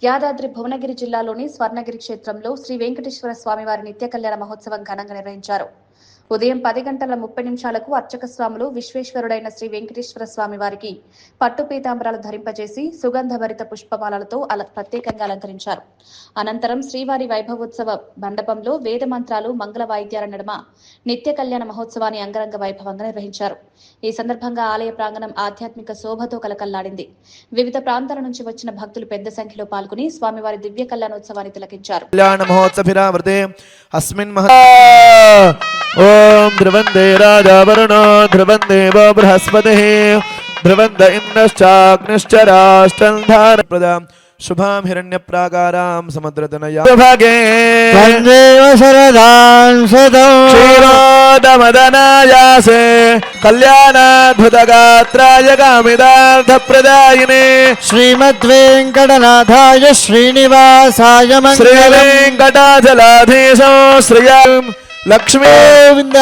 యాదాద్రి భువనగిరి జిల్లాలోని స్వర్ణగిరి క్షేత్రంలో శ్రీ వెంకటేశ్వర స్వామివారి నిత్య కళ్యాణ మహోత్సవం ఘనంగా నిర్వహించారు. ఉదయం 10:30 అర్చక స్వాములు విశ్వేశ్వరుడైన శ్రీ వెంకటేశ్వర స్వామి వారికి పట్టు పీతాంబరాలు ధరింపజేసి సుగంధభరిత పుష్పమాలలతో ప్రత్యేకంగా అలంకరించారు. అనంతరం శ్రీవారి వైభవోత్సవ మండపంలో వేద మంత్రాలు, మంగళ వాయిద్యాల నడుమ నిత్య కళ్యాణ మహోత్సవాన్ని అంగరంగ వైభవంగా నిర్వహించారు. ఈ సందర్భంగా ఆలయ ప్రాంగణం ఆధ్యాత్మిక శోభతో కలకల్లాడింది. వివిధ ప్రాంతాల నుంచి వచ్చిన భక్తులు పెద్ద సంఖ్యలో పాల్గొని స్వామివారి దివ్య కళ్యాణోత్సవాన్ని తిలకించారు. ओम ध्रुवंदे राजा वरुणो ध्रुवं देवो बृहस्पतिः ध्रुवं द इन्द्रश्चाग्निश्च राष्ट्रं धारप्रदां शुभां हिरण्यप्राकारां समुद्रतनया भागे वन्देव शरदां सदौ क्षीरोदमदनायासे कल्याणाद्भुतगात्राय कामिदार्थप्रदायिने श्रीमद्वेङ्कटनाथाय श्रीनिवासाय मङ्गलम् श्रीवेङ्कटाचलाधीशो श्रियं लक्ष्मी गोविन्द